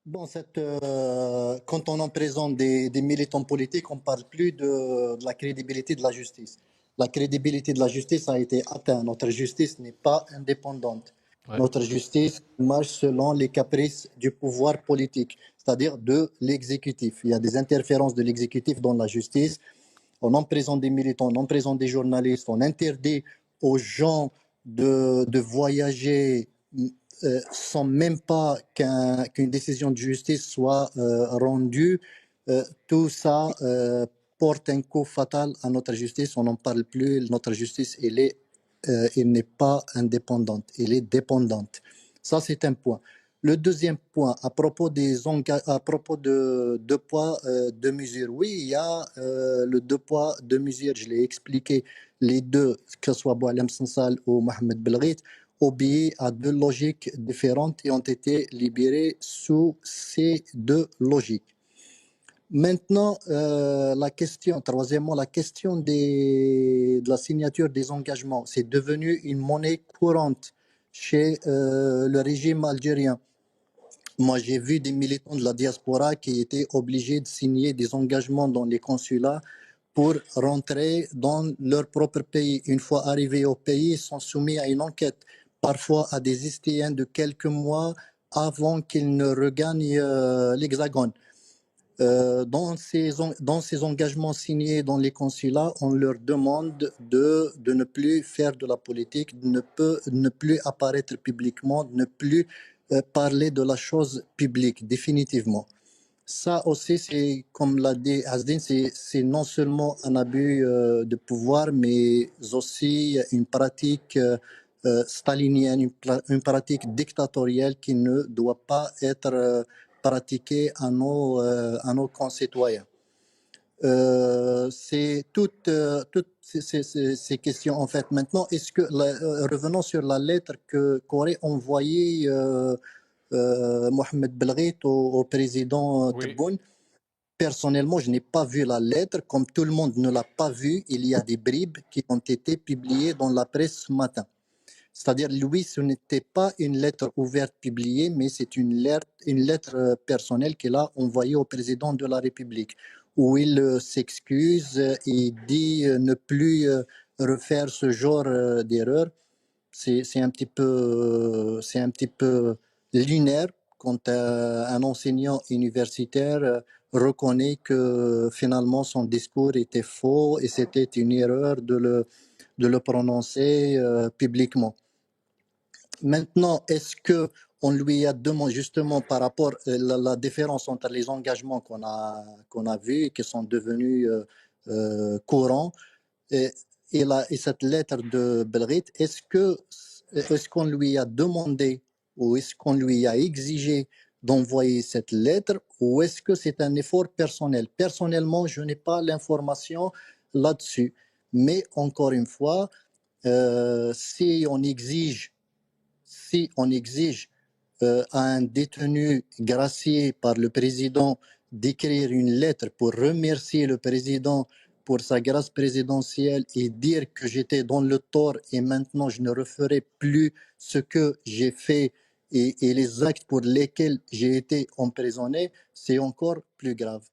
Bon, quand on en présente des militants politiques, on ne parle plus de la crédibilité de la justice. La crédibilité de la justice a été atteinte. Notre justice n'est pas indépendante. Ouais. Notre justice marche selon les caprices du pouvoir politique, c'est-à-dire de l'exécutif. Il y a des interférences de l'exécutif dans la justice. On emprisonne des militants, on emprisonne des journalistes, on interdit aux gens de voyager sans même pas qu'une décision de justice soit rendue. Tout ça porte un coup fatal à notre justice. On n'en parle plus. Notre justice, elle n'est pas indépendante, elle est dépendante. Ça, c'est un point. Le deuxième point, à propos de deux poids, deux mesures. Oui, il y a le deux poids, deux mesures. Je l'ai expliqué. Les deux, que ce soit Boualem Sansal ou Mohamed Belghit, obéissent à deux logiques différentes et ont été libérés sous ces deux logiques. Maintenant, troisièmement, la question de la signature des engagements, c'est devenu une monnaie courante chez le régime algérien. Moi, j'ai vu des militants de la diaspora qui étaient obligés de signer des engagements dans les consulats pour rentrer dans leur propre pays. Une fois arrivés au pays, ils sont soumis à une enquête, parfois à des ISTN de quelques mois avant qu'ils ne regagnent l'Hexagone. Dans ces engagements signés dans les consulats, on leur demande de ne plus faire de la politique, de ne plus apparaître publiquement, de ne plus parler de la chose publique, définitivement. Ça aussi, c'est comme l'a dit Asdin, c'est non seulement un abus de pouvoir, mais aussi une pratique stalinienne, une pratique dictatoriale qui ne doit pas être pratiquée à nos concitoyens. C'est toutes ces questions en fait. Maintenant, revenons sur la lettre qu'aurait envoyée Mohamed Belghit au président Oui. Tebboune. Personnellement, je n'ai pas vu la lettre. Comme tout le monde ne l'a pas vue, il y a des bribes qui ont été publiées dans la presse ce matin. C'est-à-dire, lui, ce n'était pas une lettre ouverte publiée, mais c'est une lettre personnelle qu'il a envoyée au président de la République, où il s'excuse et dit ne plus refaire ce genre d'erreur. C'est un petit peu lunaire quand un enseignant universitaire reconnaît que finalement son discours était faux et c'était une erreur de le prononcer publiquement. Maintenant, est-ce que on lui a demandé justement par rapport à la différence entre les engagements qu'on a vus et qui sont devenus courants et, et cette lettre de Belghit, est-ce qu'on lui a demandé ou est-ce qu'on lui a exigé d'envoyer cette lettre ou est-ce que c'est un effort personnel? Personnellement, je n'ai pas l'information là-dessus. Mais encore une fois, si on exige à un détenu gracié par le président d'écrire une lettre pour remercier le président pour sa grâce présidentielle et dire que j'étais dans le tort et maintenant je ne referai plus ce que j'ai fait et les actes pour lesquels j'ai été emprisonné, c'est encore plus grave.